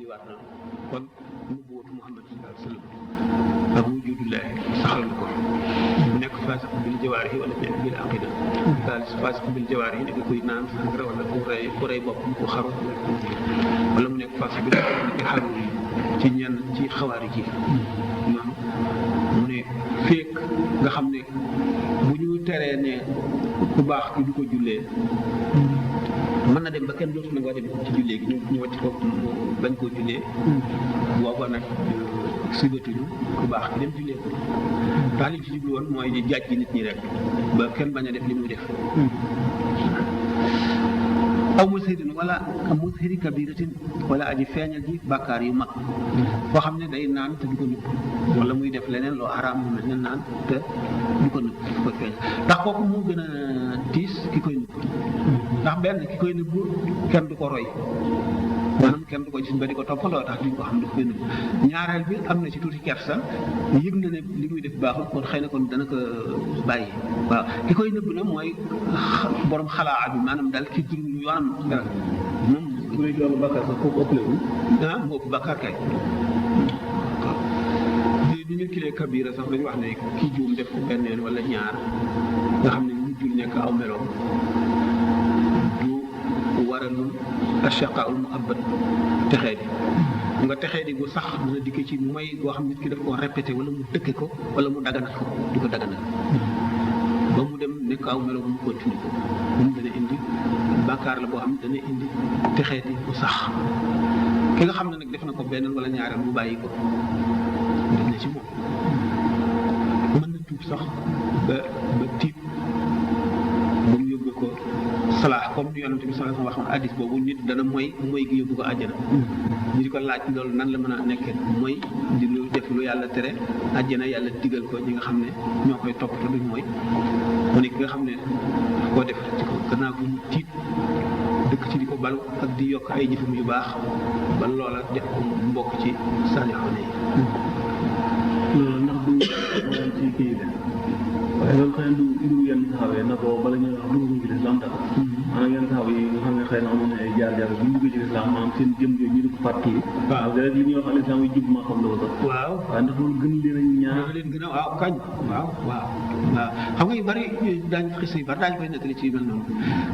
julli waat na kon nubuwatu Muhammad sallallahu alayhi wa sallam ak wujudullahi saxal na ko mu nekk faasiq bil jawaarihi wala bil aqida daal faasiq bil jawaarihi nekk kuy naan sangara wala ku rey bopp ku xaru wala mu nekk faasiq bil xaru ci ñenn ci xawaari ji noonu mu ne feek nga xam ne bu ñu teree ne ku baax ki du ko jullee mën na dem ba kenn dootu nangoo dem ci jullee gi ñu wàcc ko bañ koo jullee booba nag sibatuñu ku baax ki dem jullee ko ndax li ci jublu woon mooy di jaaj nit ñi rek ba kenn bañ a def li muy def aw mushirin wala mushiri kabiratin wala aji feeñal ji bàkkaar yu mag boo xam ne day naan te du ko nëbb wala muy def leneen loo xaraam mu mel ne naan te du ko nëbb du ko feeñal ndax kooku moo gën a tiis ki koy nëbb ndax benn ki koy nëbb kenn du ko roy maanaam kenn du ko gis ba di ko toppaloo tax duñ ko xam ne koy nëbb ñaareel bi am na ci tuuti kersa yëg na ne li muy def baaxul kon xëy na kon dana ko bàyyi waaw ki koy nëbb nag mooy borom xalaa bi maanaam daal ki jur lu yoonam dara moom bu dee loolu bàkkaar sax kooku ëppale wu moo ëpp bàkkaar kay di ñu kilee kabira sax dañu wax ne ki juum def ko benn yoon wala ñaar nga xam ne mujjul nekk aw meloom du waralul ashaqaul muhabbat texee di nga texee di bu sax dina dikke ci mooy boo xam nit ki daf koo répété wala mu dëkke ko wala mu daganal ko di ko daganal ba mu dem nekk aw melo bu mu continue ko moom dana indi bàkkaar la boo xam ne dana indi texee di bu sax ki nga xam ne nag def na ko benn wala ñaareel mu bàyyi ko def na ci moom mën na tuub sax ba tiit ba mu yóbbu ko salaax comme ni yonent bi sallallahu alayhi wa sallam wax hadis boobu nit dana mooy gi yóbbu ko àjjana ñu di ko laaj loolu nan la mën a nekkee mooy di lu def lu yàlla tere àjjana yàlla digal ko ñi nga xam ne ñoo koy toppatoo duñ mooy mu ne ki nga xam ne koo def ci ko gannaaw bu mu tiit dëkk ci di ko balu ak di yokk ay jëfam yu baax ba loola def ko mbokk ci saalixoon yi loolu ndax du ci kii de waaye loolu xëy na du yenn saxaaba yi na ko bala ñu wax dugg ci lislaam daal maanaam yenn saxaaba yi nga xam ne xëy na amoon na ay jaar-jaar bu ñu duggee ci lislaam maanaam seen jëm jooju ñu di ko fàtt kii waaw rek li ñuy wax lislaam yi jub maa xam la ko sax waaw waaye ndax loolu gën leen a ñaar leen gën a waaw kañ waaw xam nga yu bari daañ xis yu bari daañu koy nettali ci yu mel noonu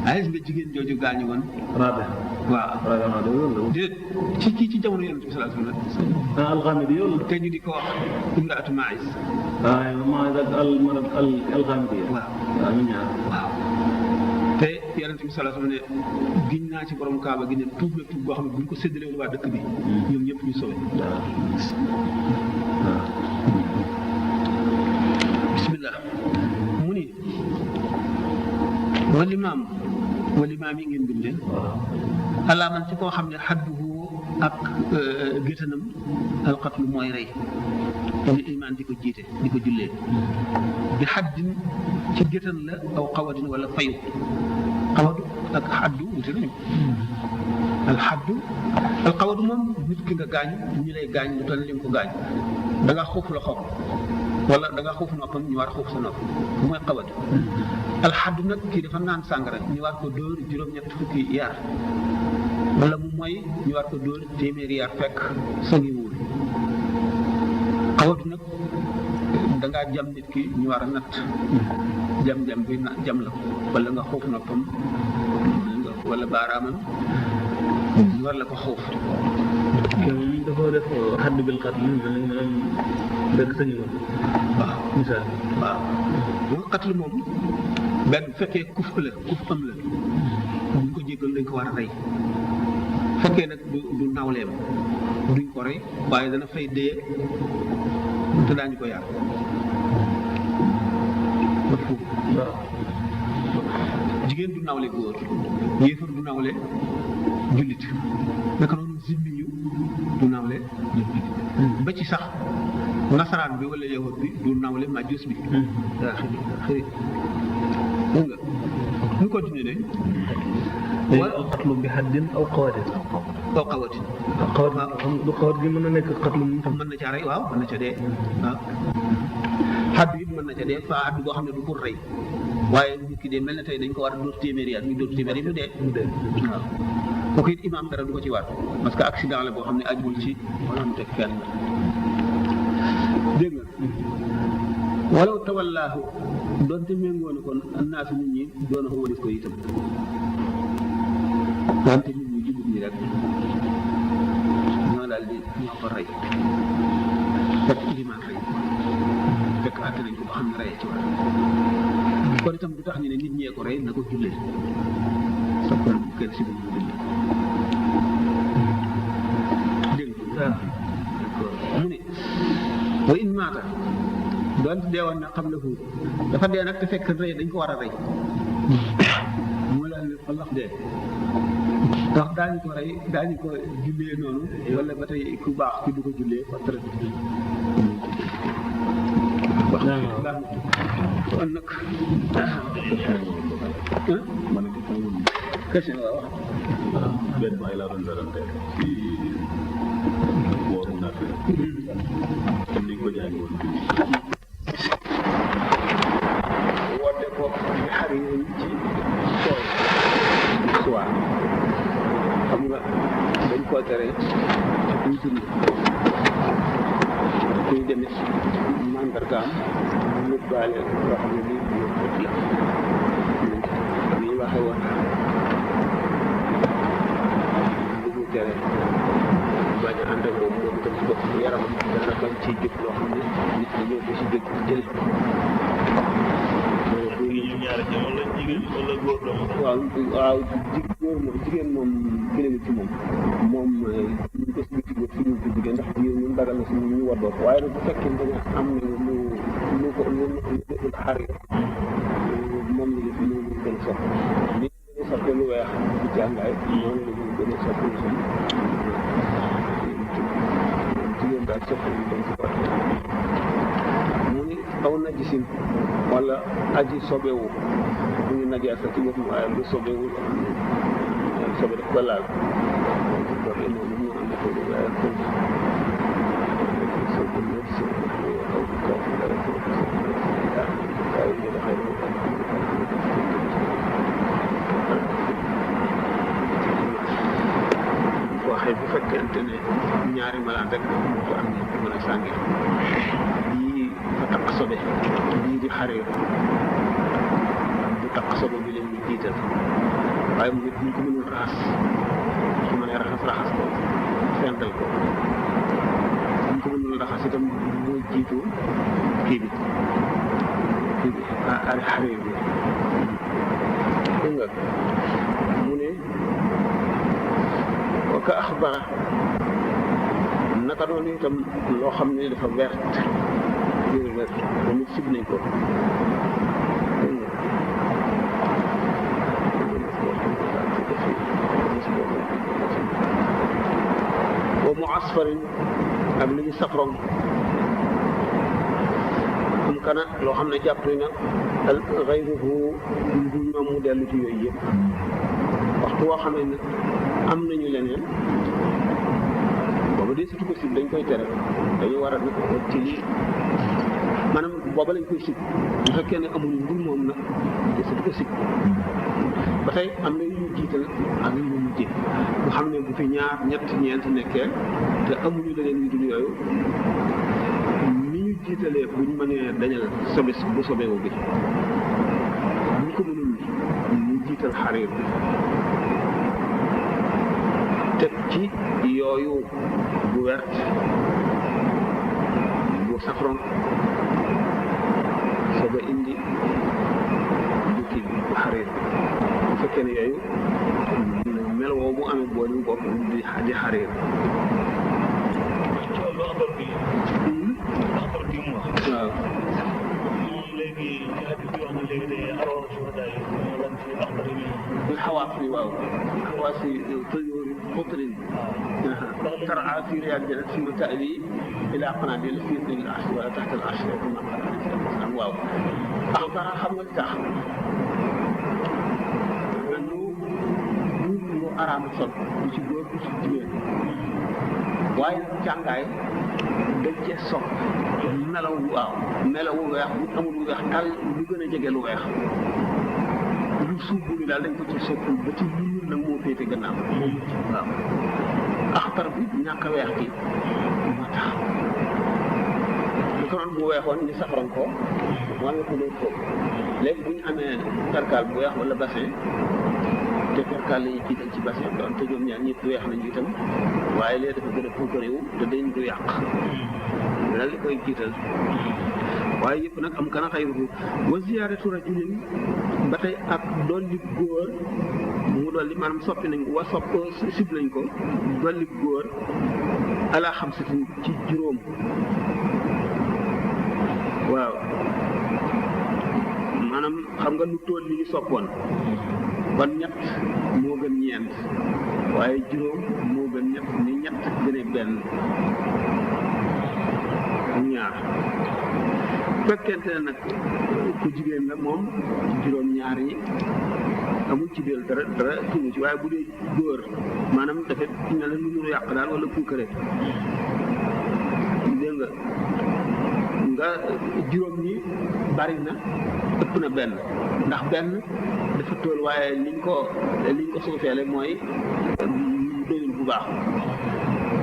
waaye gis nga jigéen jooju gaañu woon rabe waaw déet ci jamono yonent bi sallallahu alayhi wa sallam alxamidi yow te ñu di ko wax imraatu maïs maïs ak alxamidi waaw ñu ñaar waaw te yonent bi sallallahu alayhi wa sallam ne giñ naa ci borom kaaba gi ne tuub la tuub boo xam ne buñ ko séddalee woon waa dëkk bi ñoom ñëpp ñu sowe bismillah mu ni walimaam yi ngeen bindee alaaman ci koo xam ne xadduhu ak géttanam alqatlu mooy rey li imaan di ko jiite di ko jullee bi xaddin ci géttan la aw xawadin wala fayu xawadu ak xaddu wute nañu alxawadu moom nit ki nga gaañ ñu lay gaañ lu toll li nga ko gaañ da nga xuuf la xob wala da nga xuuf noppam ñu war xuuf sa nopp mooy xawad alxaddu nag kii dafa naan sàngara ñu war ko dóor juróom-ñett fukki yar wala mu mooy ñu war ko dóor téeméeri yar fekk sangiwul xawadu nag da ngaa jam nit ki ñu war a natt jam bi jam la wala nga xuuf noppam wala baaraamam ñu war la ko xuuf dafa def xadd bil xatl dëgg sañu woon waaw misaal waaw moom xatl moom benn bu fekkee kuf am la buñ ko jéggal dañ ko war a rey fekkee nag du nawleem duñ ko rey waaye dana fay dee te daañu ko yar waaw jigéen du nawle góor yéefar du nawle jullit naka noonu zimmi yu du nawle jullit ba ci sax nasaraan bi wala yahud bi du nawle majus bi daa xëri dégg nga ñu continuer de wala xatlu bi xaddin aw xawatin du xawat gi mën na nekk xatlu mu mën na caa rey waaw mën na ca dee waaw xaddu it mën na ca dee fa xaddu boo xam ne du pour rey waaye nit ki de mel na tey dañ ko war a dóor téeméeri at ñu dóor téeméeri mu dee waaw kooku it imaam dara du ko ci war parce que accident la boo xam ne ajul ci volonté kenn dégg nga walaw tawallaahu doonte méngoo na kon annaasu nit ñi doon ko walis ko itam doonte nit ñi jubut ñi rek ñoo daal di ñoo ko rey fekk ilimaan rey fekk àtte nañ ko ba xam ne reyee ci war kon itam du tax ñu ne nit ñee ko rey na ko jullee sa kon kenn si duñu jullee dégg nga mu ne wa in maata doonte deewoon na xam la fu dafa dee nag te fekk rey dañ ko war a rey moo la ne xalax dee ndax daañu ko rey daañu ko jullee noonu wala ba tey ku baax ki du ko jullee ba très kon nag question la wax benn waay laa doon darante ci wooru naat comme ni ko jaay woon woote ko xar yi ci tool soir xam nga dañ koo tere kuy dund kuy demit mandargaam mu baale loo xam ne lii ñoo fët la ni ñu waxee woon li mu tere bañ a ànd ak moom moom itam si bopp yaramam dana bañ ciy jóg loo xam ne nit ñi ñëw ko si jóg jël waaw góor moom jigéen moom gënal ci moom ñu ko si bitti góor si ñu ko jigéen ndax jigéen ñun dagal na si ñu war doo ko waaye nag bu fekkee da nga am na lu ko xar moom la ñu gën a sopp ni ñu soppee lu weex ci jàngaay noonu la ñu gën a sopp lu som jigéen daal sopp ñu dañ ci war mu ni aw na gisin wala aji sobewu bu ñu najee sax ci boppam waaye lu sobewu sobe daf ko laal doole noonu ñu am ko waaye ko sobe ñu ci aw ko dara ko ay ñu xay waxee bu fekkente ne ñaari malaan rek moo ko am ne mën a sànge yii fa takk sobe yii di xaree bu takk sobe bi leen ñu jiital waaye mu nit ñu ko mënul raxas su mënee raxas ko fental ko ñu ko mënul raxas itam moo jiitu kii bi ari xaree bi dégg nga mu ne ka axbara naka noonu itam loo xam ne dafa vert yére vert ba mu sib nañ ko wa mu asfarin ak li ñu safron am kana loo xam ne jàpp na xayruhu du ñoom mu dellu ci yooyu yëpp waxtu woo xam ne am nañu leneen booba dee surtout ko sib dañ koy tere dañu war a ci lii maanaam booba lañ koy sib bu fekkee ne amul mbir moom nag dee surtout ko sib ba tey am na yu ñu jiital ak yu ñu mujjee nga xam ne bu fi ñaar ñett ñeent nekkee te amuñu leneen yu dul yooyu ni ñu jiitalee buñ mënee dañal sobe bu sobewu bi buñ ko mënul ñu jiital xariir bi teg ci yooyu bu wert bu safron soog a indi bu kii bu xariir bu fekkee ne yooyu mel woo mu amee boo ñu bopp di xariir waaw الحواصل واو الحواصل طيور قطر ترعى في رياض الجنة في متألي إلى قناديل في ظل العرش ولا تحت العرش كما قال عليه الصلاة والسلام واو أخبار حمل تاخ أنه نور أرام صد ci góor ci jigéen waaye jàngaay dañ cee sopp melaw waaw melawu weex bu amul lu weex tal lu gën a jege lu weex lu suuf bu ni daal dañ ko ci soppul ba ci ñuul nag moo féete gannaaw waaw axtar bi ñàkk a weex gi moo tax lu ko noonu bu weexoon ñu safaran ko mu amee couleur foofu léegi bu ñu amee percal bu weex wala bassin te percal la ñuy jiital ci bassin doon te ñoom ñaar ñëpp weex nañu itam waaye léegi dafa gën a puukarewu te dañ du yàq daal di koy jiital waaye yëpp nag am kana xayruhu wa ziyaaratu rajulin ba tey ak dolli góor mu dolli maanaam soppi nañ ko wa sib nañ ko dolli góor ala xamsatin ci juróom waaw maanaam xam nga lu tool li ñu soppoon kon ñett moo gën ñeent waaye juróom moo gën ñett ni ñett gëne benn ñaar fekkente ne nag ku jigéen la moom juróom ñaar yi amul ci del dara tumu ci waaye bu dee góor maanaam dafa ne la lu ñu yàq daal wala puukare dégg nga juróom ñi bari na ëpp na benn ndax benn dafa tool waaye liñ ko suufeele mooy doyul bu baax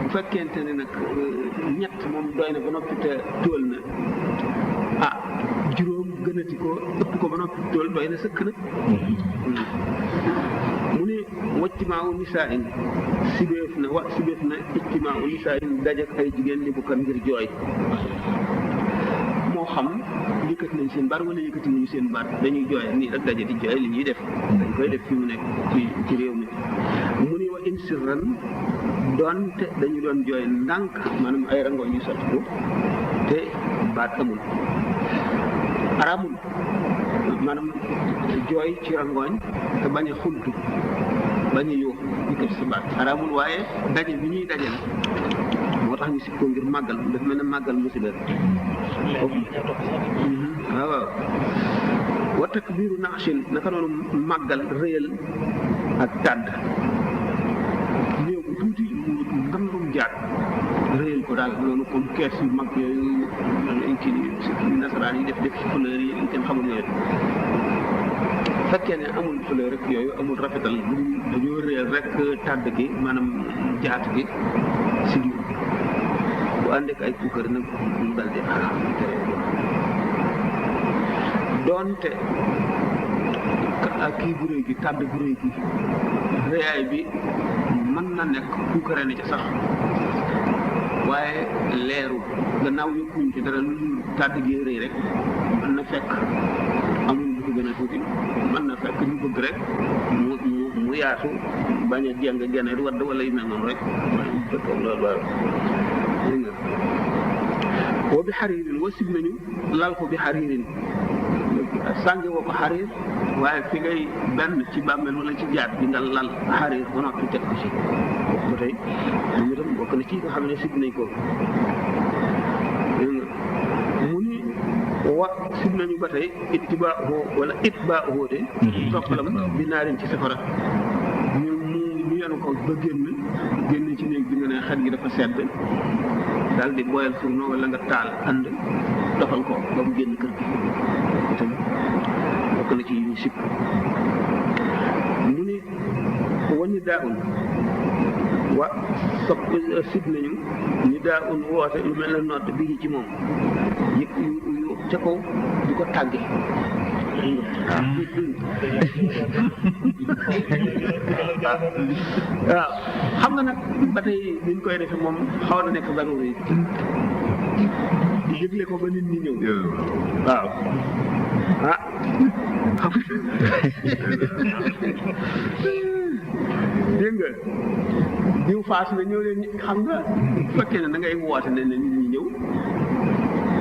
bu fekkente ne nag ñett moom doy na ba noppi te tool na juróom gënati ko ëpp ko ba noppi tool doy na sëkk nag mu ne wajtimaawu nisaa in sibeef na ijtimaawu nisaa in dajak ay jigéen li bu kan ngir jooy moo xam yëkkati nañ seen baat wala yëkkati nañu seen baat dañuy jooy nii rek daje di jooy li ñuy def dañ koy def fi mu nekk ci réew mi mu ne wa in sirran doonte dañu doon jooy ndànk maanaam ay rangoñ yu sotti ko te baat amul araamul maanaam jooy ci rangooñ te bañ a xultu bañ a yuux yëkkati sa baat araamul waaye daje bi ñuy dajal moo tax ñu si ko ngir màggal daf mel ne màggal musiba waaw wa takbiru naxshin naka noonu màggal rëyal ak tàdd néew bu tuuti ngandum jaat rëyal ko daal noonu comme kees yu mag yooyu ci nasaraan yi def ci fleur yi kenn xamul yooyu fekkee ne amul fleur rek yooyu amul rafetal dañoo rëyal rek tàdd gi maanaam jaat gi si biir bu ànd ak ay puukar nag mu dal di xaraam doonte ak kii bu réy gi tàdd bu réy gi rëyaay bi mën na nekk puukare na ca sax waaye leerul gannaaw yëppuñ ci dara lu tàdd gi rëy rek mën na fekk amul lu ko gën a tuuti mën na fekk ñu bëgg rek mu yaatu bañ a jeng geneen wadd wala yu mel noonu rek loolu waaw dégg nga woo bi xariirin wasib nañu lal ko bi xariirin sànge woo ko xariir waaye fi ngay benn ci bàmmeel wala ci jaat bi nga lal xariir ba noppi teg ko ci ba tey moom itam bokk na ci nga xam ne sib nañ ko mu ni wa sib nañu ba tey ittibaahu wala itbaahu de toppalam bi naarin ci safara ñu yenu ko ba génn ci néeg bi nga ne xet gi dafa sedd daal di boyal fourneau wala nga taal ànd doxal ko ba mu génn kër gi itam bokk na ci yi ñu sib mu ni wani daa un wa sopp sib nañu ni daa un woote lu mel na nodd bii ci moom yëpp yu ca kaw di ko tàgge waaw xam nga nag ba tey ni ñu koy defee moom xaw na nekk daruri yëgle ko ba nit ñi ñëw waaw xam dégg nga diw faas na ñëw leen xam nga bu fekkee ne da ngay woote ne nit ñi ñëw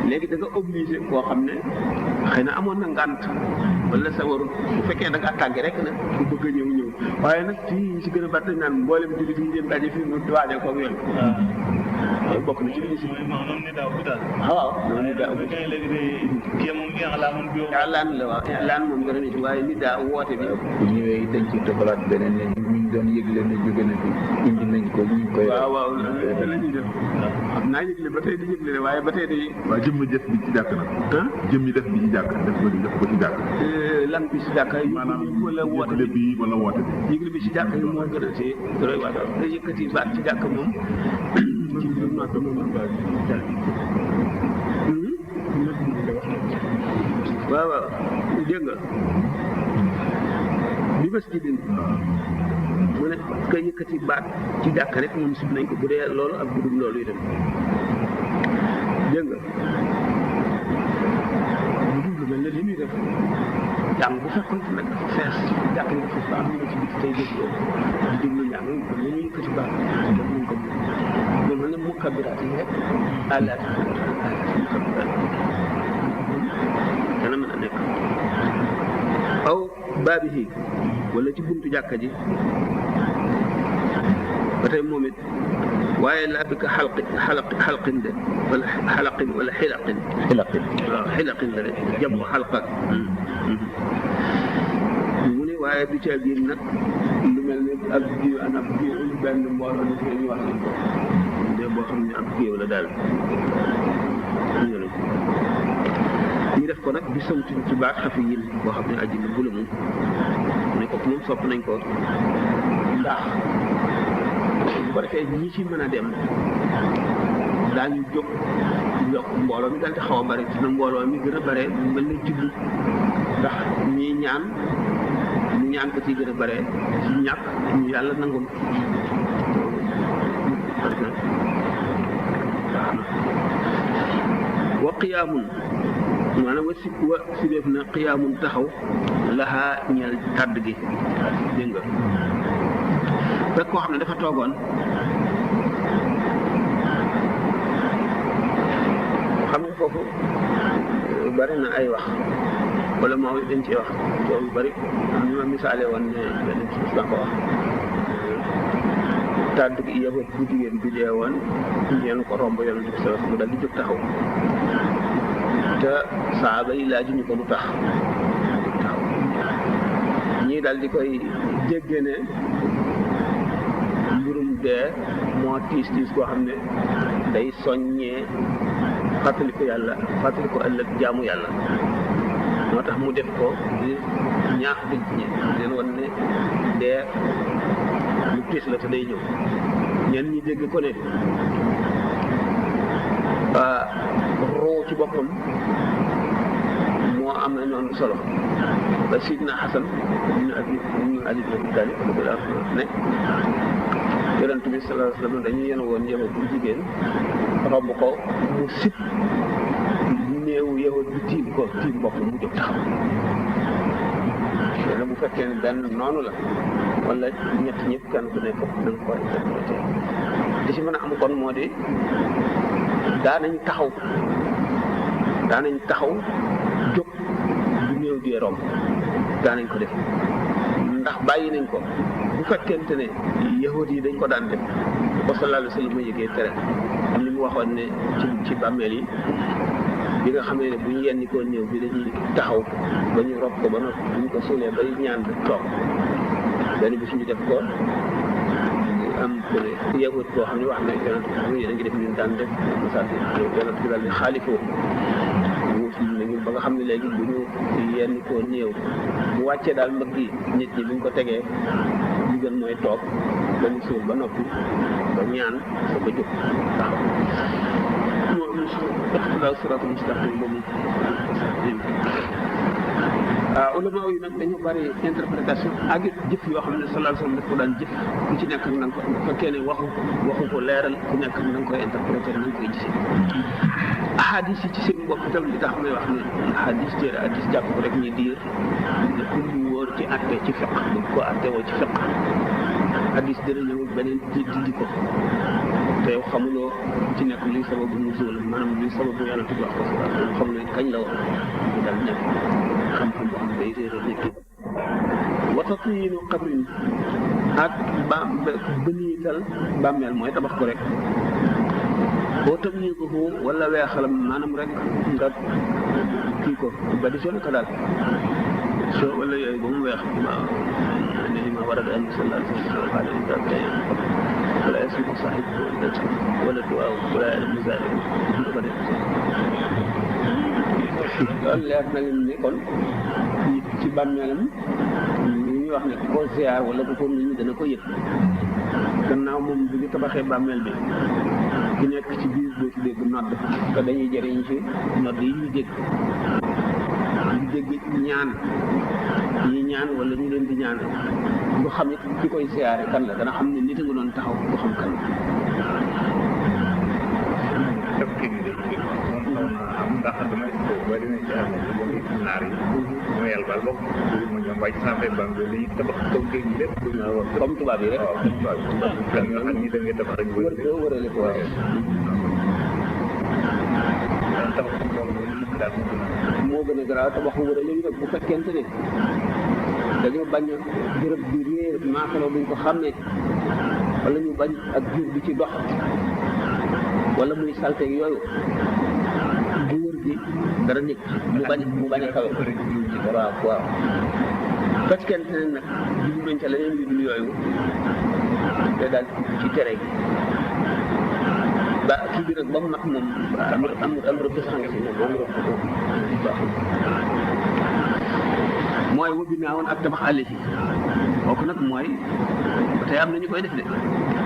léegi da nga obligé koo xam ne xëy na amoon na ngànt wala sa warul bu fekkee da nga tàgge rek nag bu bëgg a ñëw waaye nag fii si gën a bari dañ naan mboolem jullit yi ngeen daje fii mu waajal ko ak yooyu loolu bokk na ci li ñu si maanaam ni daaw bi daal waaw loolu ni daaw bi léegi day kii moom i'laan bi i'laan la waaw i'laan moom gën a ne ci waaye ni daa woote bi bu ñëwee dañ ci tofalaat beneen ne ñu doon yëgle ne jóge na fi indi nañ ko ñu ngi koy. waaw waaw la ñuy def xam naa yëgle ba tey di yëgle de waaye ba tey de. waaw jëmm jëf bi ci jàkk nag. jëmmi def bi ci jàkk def ko ci jàkk. lan bi ci jàkk yi. maanaam wala woote yëgle bi wala woote bi. yëgle bi ci jàkk yi moo gën a see doy waar nga yëkkati baat ci jàkk moom. ci biir noot moom waaw waaw dégg nga bi bés ji din mu ne ka yëkkati baat ci jàkk rek moom sib nañ ko bu dee loolu ak bu dul loolu itam dégg nga bu dul lu mel ne li muy def jàng bu fekkoon nag dafa fees jàkk yi dafa am ñu ci biti tey dégg di déglu njàng kon la ñuy yëkkati baat def nañ ko loolu mel ne mukkabiraat yi rek àllaat mukkabiraat dana mën a nekk aw baabihi wala ci buntu jàkka ji ba tey moom it waaye laa bi ka xalqin de wala xalaqin wala xilaqin waaw xilaqin la de jam ko xalqa mu ne waaye du ca biir nag lu mel ne ab jiw an ab jiw benn mbooloo ni ko ñu wax nañ ko de boo xam ne ab jiw la daal ñu def ko nag bi samti ci baat xafi yin boo xam ne aji bu la moom ne ko moom sopp nañ ko ndax bu ko defee ñi ci mën a dem daañu jóg yokk mbooloo mi daal di xaw a bare dina mbooloo mi gën a bare mel na jublu ndax ñii ñaan ñu ñaan ko ci gën a bare ci ñàkk ñu yàlla nangul wa qiyaamun maanaam wa sibeef na qiyaamun taxaw laxaa ñeel tàdd gi dégg nga fekk koo xam ne dafa toogoon xam nga foofu bari na ay wax wala moo dañ ci wax coow yu bari ñu ma misaale woon ne benn ci bis ko wax tàdd gi yahut bu jigéen bi dee woon ñeen ko romb yonent bi sallallahu alayhi wasallam dal di jóg taxaw te saaba yi laaju ñu ko lu tax taxaw ñii daal di koy jégge ne mbirum dee moo tiis koo xam ne day soññee fàttaliku yàlla fàttaliku ëllëg jaamu yàlla moo tax mu def ko di ñaax nit ñi leen wan ne dee lu tiis la te day ñëw ñenn ñi dégg ko ne roo ci boppam moo am na noonu solo ba Sidna Xasan ibn Ali ibn Abi Talib ne yonent bi sallallahu alayhi wa sallam dañuy yéen woon yahud bu jigéen romb ko mu sib néewu yahud bi tiim bopp mu jóg taxaw léegi bu fekkee ne benn noonu la wala ñett ñëpp kenn ku nekk da nga ko interprété li ci mën a am kon moo di daanañ taxaw jóg bu néew di romb daanañ ko def ndax bàyyi nañ ko bu fekkente ne yahud yi dañ ko daan def ba sallallahu alayhi wa sallam yëgee tere am li mu waxoon ne ci bàmmeel yi bi nga xamee ne bu ñu yenni koo néew bi dañuy taxaw ba ñu rob ko ba noppi bu ñu ko suulee bay ñaan toog benn bis ñu def ko am ku ne yahut boo xam ne wax na yonent bi yéen a ngi def ñun daan def message yonent bi daal di xaalifoo nañu ba nga xam ne léegi bu ñu yenn koo néew bu wàccee daal mbëgg yi nit ñi bu ñu ko tegee li gën mooy toog ba ñu suul ba noppi ba ñaan sa ko jóg taxaw iqtidaa siraatal mustaqiim boobu ulama yi nag dañu bari interprétation ak jëf yoo xam ne sallallahu alayhi wa sallam daf ko daan jëf ku ci nekk na nga ko bu fekkee ne waxu ko leeral ku nekk na nga koy interpréter na nga koy gisee ahadis yi ci seen bopp itam li tax may wax ne ahadis téere hadis jàpp ko rek ñu diir ne pour ñu wóor ci atte ci fiq bu ko atte woo ci fiq hadis dina ñëw beneen di ko te yow xamuloo ci nekk luy sababu nuzul maanaam luy sababu yàlla tudd wax ko xam ne kañ la woon mu dal nekk xam-xam boo xam ne day réeral nit ki wa tatyiinu qabrin ak bëniital bàmmeel mooy tabax ko rek boo tam ñii ko wala weexalam maanaam rek nga kii ko ba di sone ko daal so wala yooyu ba mu weex waaw ne li ma ورد أن صلى الله عليه وسلم قال إذا كان ولا يسمع صاحبه ولا دعاء ولا يعلم ذلك loolu leer na leen ni kon nit ci bàmmeelam li ñuy wax ne ku ko ziar wala ku ko nit ñi dana ko yëg gannaaw moom bu ñu tabaxee bàmmeel bi ki nekk ci biir doo ci dégg nodd te dañuy jëriñ ci nodd yi ñu dégg ñaan yi ñaan wala ñu leen di ñaan du xam it ki koy ziare kan la dana xam ne nit a nga doon taxaw du xam kan la ndax damay boo demee ci àll bi naar yi mooy yàlla baal bokk ma ñoom waaye ci sans fait banque bi dañuy tabax kaw géej gi lépp comme tubaab yi rek waaw tubaab yi nga xam ni da ngay tabax rek wër ko wërale ko waaw tabax daal moo gën a garaaw tabax wërale yi nag bu fekkente ne dañoo bañ bërëb bi réer maasaloo buñ ko xàmmee wala ñu bañ ak jur bi ci dox wala muy salte yooyu bu wër gi dara nit mu bañ a kawe waaw waaw fekkente ne nag jublu nañ ca leneen yu dul yooyu te daal ci tere gi ba kii bi nag ba mu mat moom am rëbb sax nga si moom am rëbb baax mooy wubbi naa woon ak tabax àll si kooku nag mooy ba tey am na ñu koy def de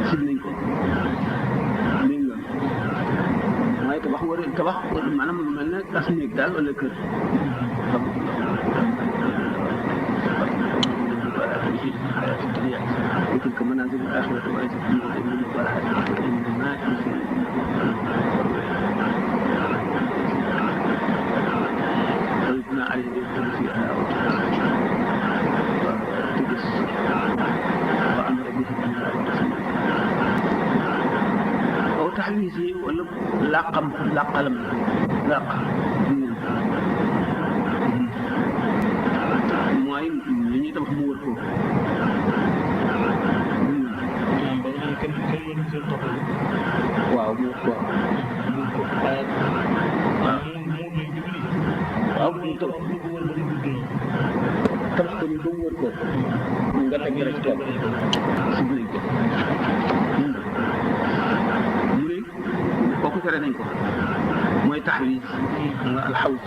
sib nañ ko mooy tabax maanaam lu mel ne as néeg daal wala kër وتلك منازل الآخرة وأجل من البراءة من الماء ويبنى عليه يدخل فيها وتجس وأمر به أو تحويزه ولا لا قلم mooy li ñuy tabax mu wër ko waaw mu waaw waaw mu tabax ko ni ba mu wër ko nga teg rek ci kaw si biir ko mu ne kooku tere nañ ko mooy taxwiis nga alxawz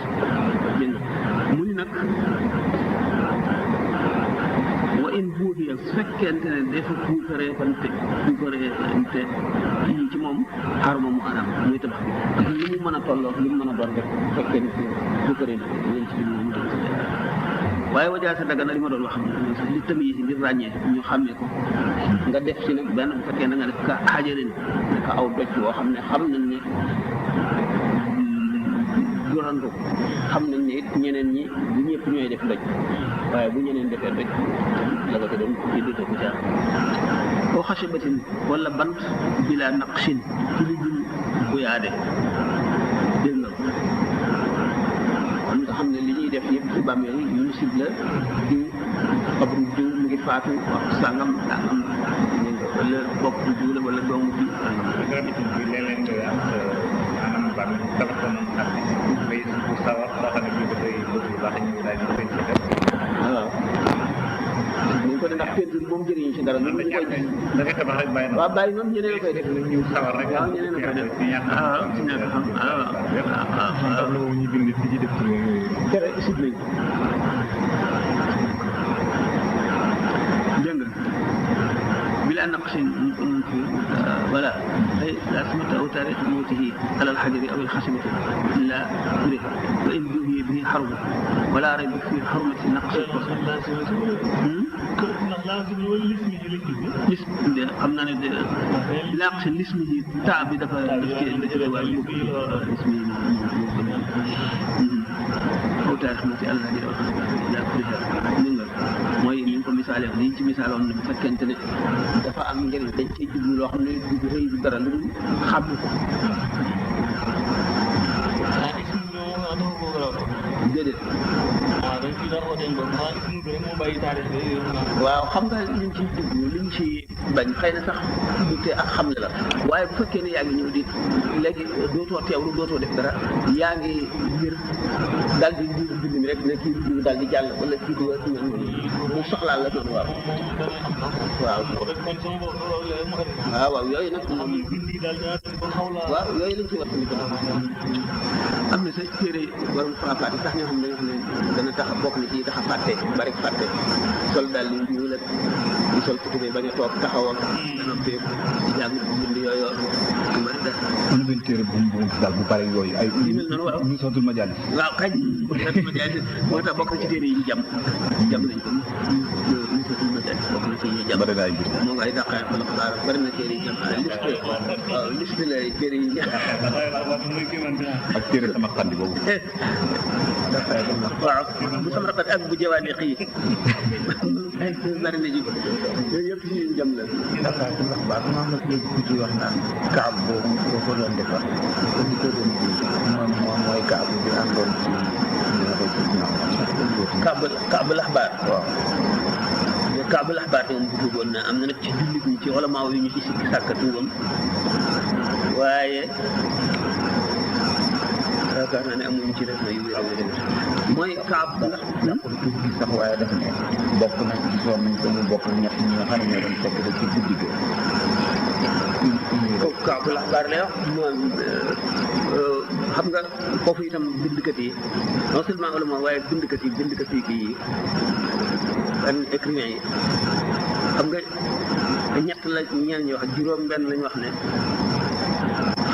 mu ni nag wa in buubiya su fekkente ne dafa puukaree fante yi ci moom xaruma mu anam muy tabax bi li mu mën a tolloo li mu mën a doon rek bu fekkee ne puukaree na leen ci moom waaye wajaa sa daga na li ma doon wax li tamit yi ngir ràññee ñu xàmmee ko nga def ci nag benn bu fekkee na nga def ka xajarin ka aw doj boo xam ne xam nañ ne durandu xam nañ ne it ñeneen ñi bu ñëpp ñooy def doj waaye bu ñeneen defee doj la nga ko doon ci dute ko jaar koo xasibatin wala bant bila naqshin ci li dul bu yaade dégg nga kon nga xam ne li ñuy def yëpp ci bàmmeel yi ñu sib la diw xabru diw mu ngi faatu wax sàngam sàngam wala bopp diw la wala doomu diw tabax ko noonu xam ne bay bu sawar loo xam ne bii dafay bëgg lu baax ñu daal di koy ci def waaw ñu ko ndax peinture moom jëriñu ci dara ñu koy da ngay tabax rek bàyyi waaw bàyyi moom ñeneen a koy def ñu sawar rek waaw ñeneen a koy def ci ñàkk xam waaw ñu bind fi ci def ci moom tere sib nañ dégg nga bila naqshin ولا أي لا أسمة أو تاريخ موته على الحجر أو الخشبة إلا كره وإن به به حرب ولا ريب في حرمة نقص اللازم والاسم الاسم قمنا نقص الاسم تعب دفع اسمه أو تاريخ موته على الحجر أو الخشبة إلا كره mooy ni nga ko misaale woon li ñu ci misaaloon ne bu fekkente ne dafa am njëriñ dañ ciy jublu loo xam ne du rëy du dara lu dul xam ko. déedéet waaw xam nga liñ ci dugg liñ ci bañ xëy na sax dute ak xamle la waaye bu fekkee ne yaa ngi ñëw di léegi dootoo teewlu dootoo def dara yaa ngi ngir daal di bind mi rek ne kii du daal di jàll wala kii du mu soxlaal la noonu waaw waaw yooyu nag waaw yooyu lañ ci war am na sa téere borom xalaat yi sax ñoo xam ne dana tax bokk na ci tax a fàtte bari fàtte sol daal di ñu la di sol ko tubee bañ a toog taxawal noppee di jàng bind yooyu mari da am na benn téere bu daal bu bari yooyu ay yu mel noonu waaw ñu sotul majalis waaw kañ sotul majalis moo tax bokk na ci téere yi ñu jam nañ ko ñu sotul majalis bokk na ci yi jam bari na ay mbir moo ngay daqaay wala xabaar bari na téere yi jam liste waaw liste la téere yi ak téere sama xandi boobu waaw bu sama rafet ak bu jawaani xii bari na ji yooyu yëpp ci jam la dafa ndax baax ma am na léegi ku ci wax naan kaab boobu boo ko doon defar ko di ko doon ji moom mooy kaab bi àndoon ci kaab laxbaar waaw kaab laxbaar moom bu tuuboon na am na nag ci jullit ñi ci wala maaw yi ñu ci sikki sàkka tuubam waaye yaakaar naa ne amuñu ci def na yu wér mooy kaab ndax sax waaye def ne bokk nañ gisoon nañ ko mu bokk ñett ñi nga xam ne ñoo doon fekk rek ci guddi gi kooku kaabu laxbaar lay wax moom xam nga foofu itam bindkat yi non seulement ulama waaye bindkat yi kii yi écrivain yi xam nga ñett la ñeen ñi wax juróom benn lañ wax ne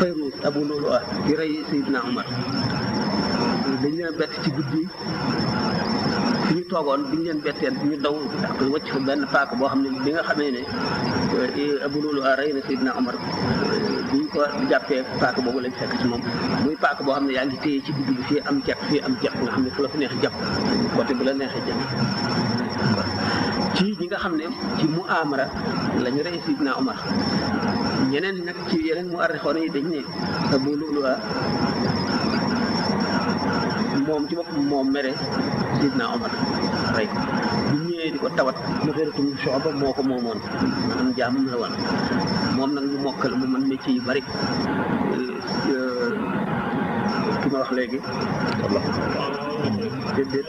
Fayruz Abu Lu'lu'a ci rey Seydina Omar dañ leen bett ci guddi fi ñu toogoon bi ñu leen bettee ñu daw ndax wëcc fa benn paaka boo xam ne bi nga xamee ne Abu Lu'lu'a rey na Seydina Omar bi ñu ko jàppee paaka boobu lañ fekk ci moom muy paaka boo xam ne yaa ngi téye ci digg bi fii am jàpp nga xam ne fu la fu neex jàpp côté bu la neexee jàpp ci ñi nga xam ne ci muamara la ñu rey Seydina Omar ñeneen nag ci yeneen mu arrixoon yi dañ ne Abu Lu'lu'a moom ci boppam moom mere Seydina Omar rey ko bu ñëwee di ko tawat Mughiratum Shu'ba moo ko moomoon am jaam la woon moom nag mu mokkal mu mën métier yu bari ki ma wax léegi déedéet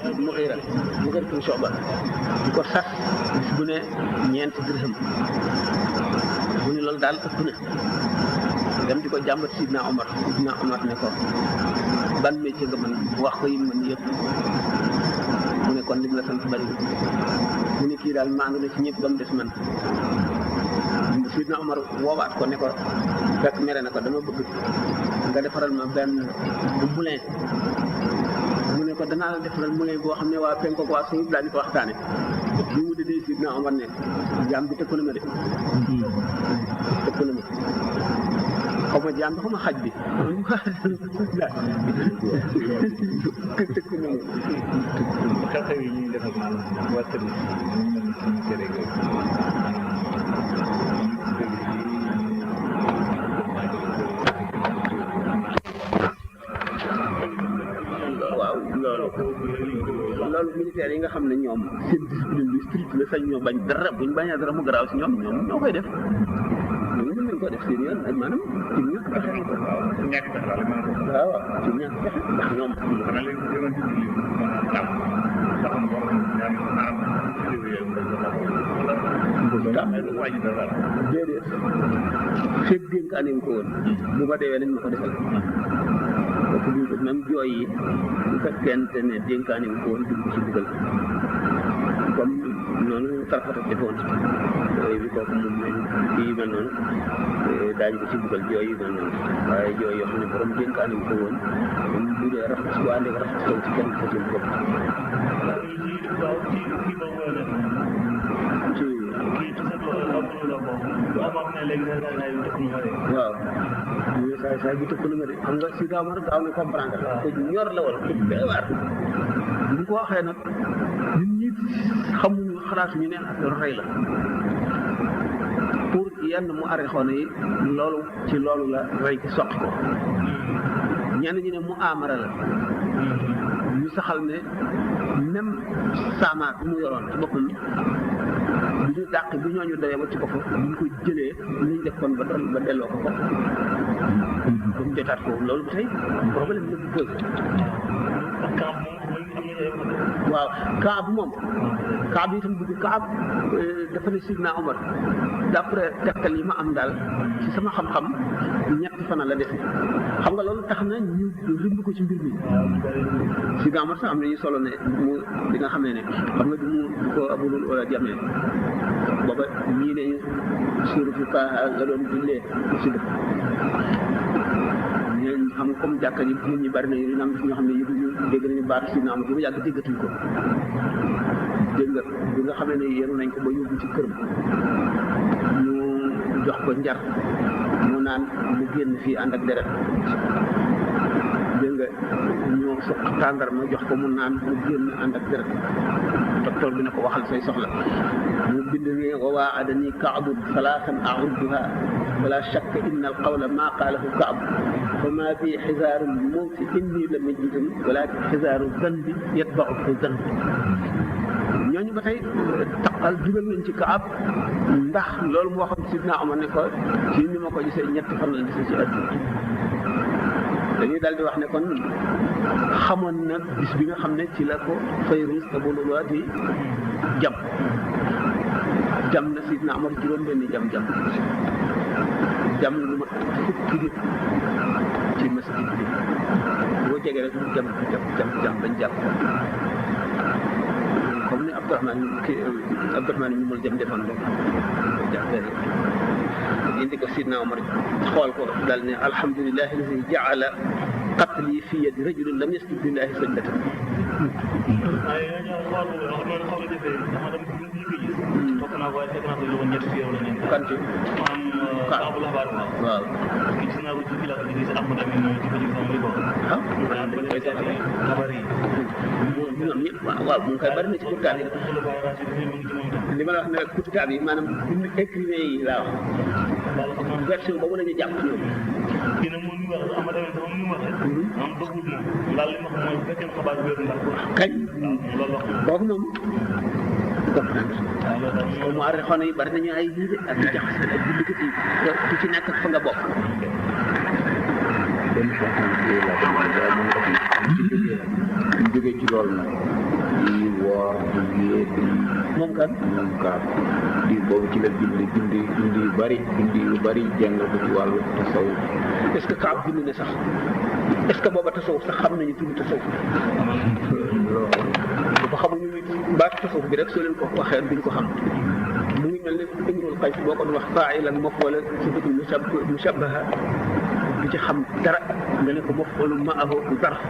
Mughiratum Shu'ba di ko sas bis bu ne ñeenti dirham bu ne loolu daal ëpp na dem di ko jàmbat Seydina Omar ne ko ban métier nga mën wax ko yi mën yëpp mu ne kon li mu la sant bari mu ne kii daal maandu na ci ñëpp ba mu des man Seydina Omar woowaat ko ne ko fekk mere na ko dama bëgg nga defaral ma benn bu moulin mu ne ko danaa la defaral moulin boo xam ne waa penko ko waa suñu daañu ko waxtaane bi mu dédee Seydina Omar ne jaam bi tëkku na ma de xaw ma jaam bi xaw ma xaj bi tëkku na ma xew-xew yi ñuy def ak maanaam waa service ñu mel ni suñu tere loolu militaire yi nga xam ne ñoom seen discipline bi strict la sañ ñoo bañ dara buñ bañee dara mu garaaw si ñoom ñoo koy def ñoom mën nañ koo def seen yoon ak maanaam ci ñàkk pexe ñàkk pexe daal waaw ci ñàkk pexe ndax ñoom xanaa léegi yoon ci li maanaam ndax mu war ñaan maanaam déedéet fekk dénkaane ko woon bu ma deewee nañ ma ko defal parce que même jooy yi bu fekkente ne dénkaane ko woon dugg ci dugal comme noonu tarfata defoon jooy bi kooku moom lañ kii mel noonu daañu ko ci dugal jooy yi mel noonu waaye jooy yoo xam ne borom dénkaane ko woon bu dee rafet bu àndee rafet ci kenn ko ci bopp waaw ñu saay bi tëkk na ma de xam nga si gaaw ma rek gaaw na comprendre ko ñor la wala ko doy waar bu ko waxee nag ñun ñi xamuñu xalaatuñu ne rey la pour yenn mu arrêté yi loolu ci loolu la rey ci soqi ko ñenn ñi ne mu amara la ñu saxal ne même saamaar bi mu yoroon ci boppam bu ñu dàq bu ñooñu dawee ba ci ko fa bu ñu ko jëlee ñu def kon ba delloo ko ba mu jotaat ko loolu ba tey problème la bu posé waaw Kaab moom Kaab itam dugg Kaab dafa ne Sidna Omar d'après tegtal yi ma am daal ci sama xam-xam ñetti fan la dese xam nga loolu tax na ñu rimb ko ci mbir mi Sidna Omar sax am na ñu solo ne mu di nga xam ne xam nga du ko abulul wala jamee booba ñii ne suuratu Taaha la doon jullee ci dëkk ñeen xam nga comme jàkka ji nit ñi bari na yu am ñoo xam ne yëpp ñu dégg nañu baatu Sidna Omar bu yàgg déggatuñ ko dégg nga bi nga xam ne yéen nañ ko ba yóbbu ci këram ñu jox ko njar mu naan mu génn fii ànd ak deret dégg nga ñu suq tàndarma jox ko mu naan mu génn ànd ak deret docteur bi ne ko waxal say soxla mu bind ne wa waadani kaabun salaasan audduha wala shakka inna al qawla ma qaalahu kaab fa ma bi xisaaru mawti inni la majidun walakin xisaaru zanbi yatbau fi zanbi ñooñu ba tey taqal dugal nañ ci Kaab ndax loolu mu waxoon Sidna Omar ne ko ci ni ma ko gisee ñetti fan la gisee ci àdduna dañuy daal di wax ne kon xamoon na bis bi nga xam ne ci la ko Fayruz Abulullah di jam na Sidna Omar juróom-benni jam lu ma fukki nit ci masjid bi boo jege rek mu jam bañ jàpp comme ni Abdourahmane ñu mul jëm defoon rek jàppee indi ko Sidna Omar xool ko daal ne alhamdulillahi alladi jaala qatli fi yadi rajulin lam yasjud lillahi sajdatan kan ci waaw ñoom ñëpp waaw mu ngi koy bari na ci kurtaab yi li ma la wax ne rek kurtaab yi maanaam écrivain yi laa wax version boobu la ñu jàpp ñoom kañ kooku moom mu arrêté yi bari nañu ay lii de ak jaxase ak jullikat yi ku ci nekk fa nga bokk ñu jógee ci loolu nag di woor di yee di moom kan di boobu ci la bind yu bari jàngal ko ci wàllu tasawuf est-ce que Kaab bind ne sax est-ce que booba tasawuf sax xam nañu tudd tasawuf dafa xamuñu baatu tasawuf bi rek soo leen ko waxee duñ ko xam mu ngi mel ne Imrul Qays boo ko doon wax faa'ilan maf'uula sifatul mushabbaha du ci xam dara nga ne ko maf'uulun ma'ahu zarf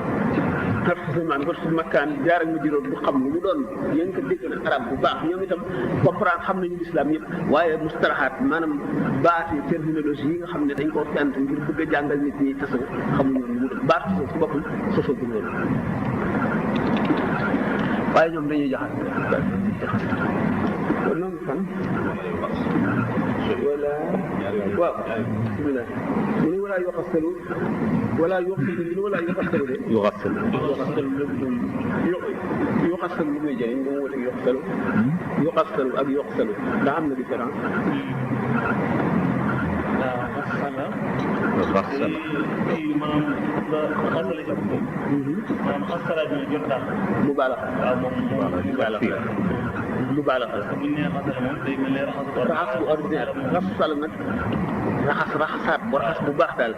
maanaam ko makkaan jaar ak ma juróom bu xam lu mu doon yéen ko dégg na arab bu baax ñoom itam comprendre xam nañu lislaam yëpp waaye mustalahaat maanaam baati terminologie yi nga xam ne dañ koo fent ngir bëgg a jàngal nit ñi tasawuf xamuñu lu mu doon baat tasawuf ci boppam sosoo bu loolu waaye ñoom dañuy jaxas kon noonu fan wala waaw bismillah mu ne wala yoxastalu wala yoxastalu de yoxastalu lu muy jëriñ ba mu wute yoxastalu ak yoxastalu ndax am na différence mu baalax raxas bu ordinaire raxasal nag raxasaat bu raxas bu baax daal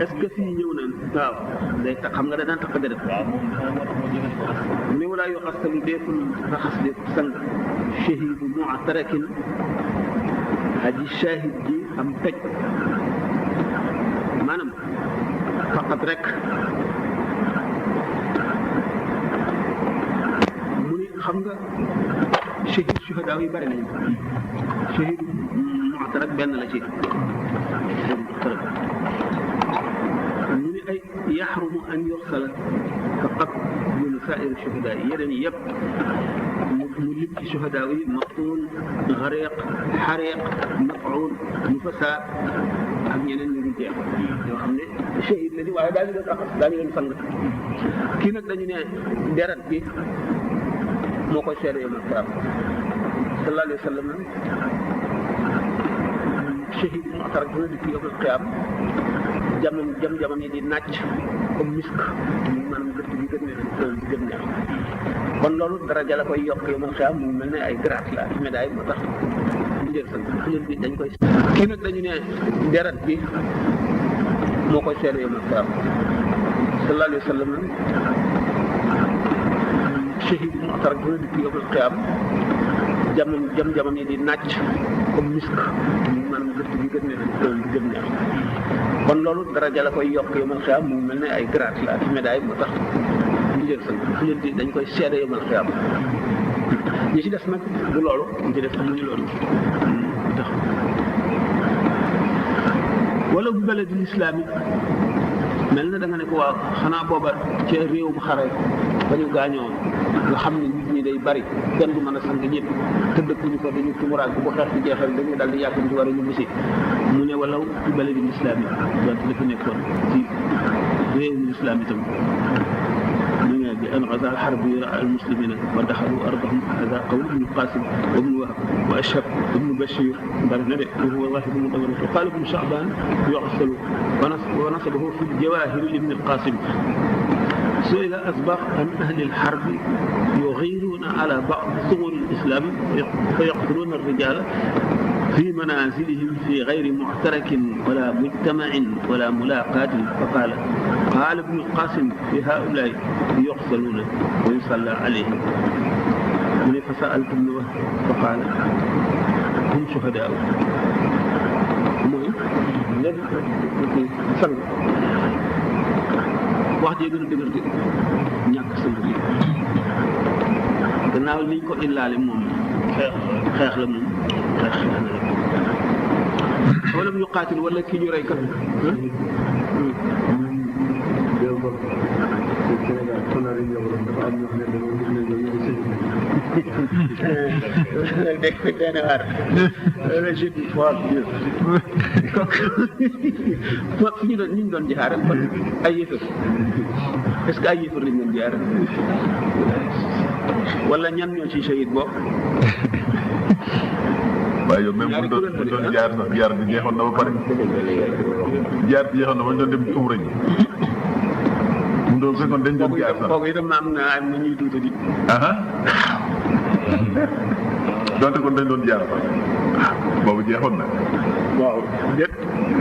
est-ce que fii ñëw nañ waaw day tax xam nga da daan tax deret ni walaa yoxastalu deekul raxas deekul sang shahidu mu'tarakin aji shahid ji am toj maanaam faqat rek mu ni xam nga shahid shuhadaa yi bari nañu shahid mu'tarak benn la ci ñu ni ay yaxrumu an yuxsala faqat duna saa'iri shuhadaa yeneen yëpp mu mu lim ci suhadaa yi maqtuul xareeq xareeq maf'uul nufasa ak ñeneen ñu ngi jeex yoo xam ne shahid la di waaye daañu leen raxas daañu leen sang kii nag dañu ne deret bi moo koy seede yomal qiyaama sallallahu alayhi wa sallam shahid mu'taraf dina dikk yomal qiyaama jam-jamam yi di nàcc comme misk maanaam gëtt bi gën neex kon loolu daraja la koy yokk yomal qiyaama mu mel ne ay grâce la ak médaille moo tax ñu jël sang xëjal bi dañ koy kii nag dañu ne deret bi moo koy seede yomal qiyaama sallallahu alayhi wa sallam shahid mu'taraf dina dikk yomal qiyaama jam-jamam yi di nàcc comme misk maanaam gëtt bi gën neex kon loolu daraja la koy yokk yomal qiyaama mu mel ne ay grâce la ak médaille moo tax ñu jël sang xëjal bi dañ koy seede yomal qiyaama ñi ci des nag du loolu ñi ci des amuñu loolu tax wala bu baladul islaami mel na da nga ne ko waaw xanaa booba ca réew bu xare ba ñu gaañoo nga xam ne nit ñi day bari kenn du mën a sang ñëpp te dëkkuñu ko dañu tumuraag bu xeex ci jeexal dañuy daal di yàgg ci war a ñu bisi mu ne walaw bu baladul islaami donc dafa nekkoon ci réewum islam itam بأن غزا الحرب يرعى المسلمين ودخلوا أرضهم هذا قول ابن القاسم وابن وهب وأشهب وابن بشير وهو الله بن مطهر وقال ابن شعبان يغسل ونصبه في الجواهر لابن القاسم سئل أسبق عن أهل الحرب يغيرون على بعض صور الإسلام فيقتلون الرجال في منازلهم في غير معترك ولا مجتمع ولا ملاقاة قال ابن القاسم في هؤلاء يغسلون ويصلى عليهم من فسألت ابن وهب فقال هم شهداء wax jee gën a dëgër ñàkk sëng bi gannaaw liñ ko illaale moom xeex la moom xeex na la wala mu ñu qaatil wala kii ñu rey kat dégg nga benn waar jeudi waaw kooku fi ñu doon jaxaare kon ay yëfër est-ce que ay yëfër lañ doon jaare wala ñan ñoo ci shahid boobu waaye yow même bu doon jaar sax jaar bi jeexoon na ba pare jaar bi jeexoon na ba ñu doon dem ci umra ji mu doon fekkoon dañ doon jaar sax kooku itam am na ñuy tuuta di donte kon dañ doon jaar sax boobu jeexoon na waaw déet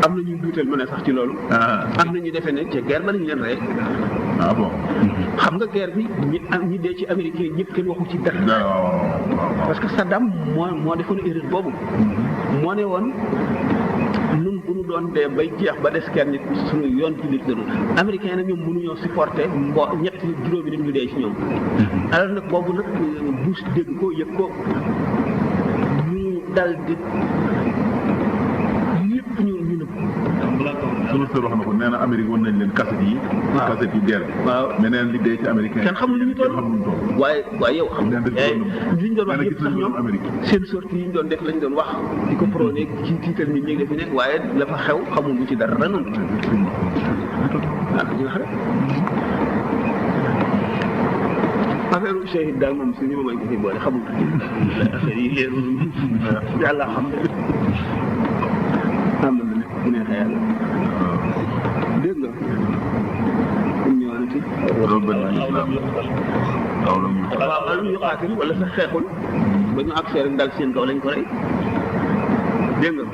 am na ñuy duutal mu ne sax ci loolu am na ñu defee ne ca guerre ba nañu leen rey bon xam nga guerre bi ñi dee ci américain ñëpp kenn waxu ci dara parce que Saddam moo defoon erreur boobu moo ne woon nun bu ñu doon dee bay jeex ba des kenn nit suñu yoon ci liggéey américain nag ñoom mënuñoo supporter ñett juróomi nit ñu dee ci ñoom alors nag boobu nag Bush dégg ko yëg ko ñu dal di lépp ñu nëbb sunu sër wax na ko nee na Amérique wan nañ leen cassette yi cassette yi guerre bi waaw mais nee na li dee ci américain kenn xamul lu ñu toll waaye yow xam li ñu doon wax yëpp sax ñoom seen sortie yi ñu doon def lañ doon wax di ko prôné ci tiital nit ñi dafi nekk waaye la fa xew xamul lu ci dara noonu waaw ñu wax rek affaire u shahid daal moom suñu moom ko fi boole xamul affaire yi leerul yàlla xam am na ne bu neexee yàlla dégg nga ñu ñëwaat ci loolu benn islam waaw alam yu xaatil wala sax xeexul ba ñu accès rek dal seen kaw lañ ko rey dégg nga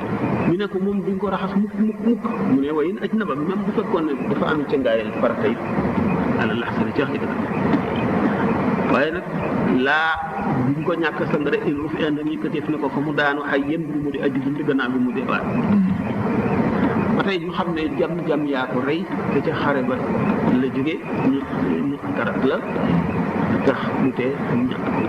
ñu ne ko moom duñ ko raxas mukk mu ne wayin aj na ba même bu fekkoon ne dafa am ca ngaayal farata it ala laxsana ci wax dëgg waaye nag laa buñ ko ñàkk sang rek il fi indi ñu këteef ne ko fa mu daanu ay yéen bi mu di aju dund gannaaw bi mu dee waat ba tey ñu xam ne jam yaa ko rey te ca xare ba la jóge ñu karat la tax mu tee ñàkk ko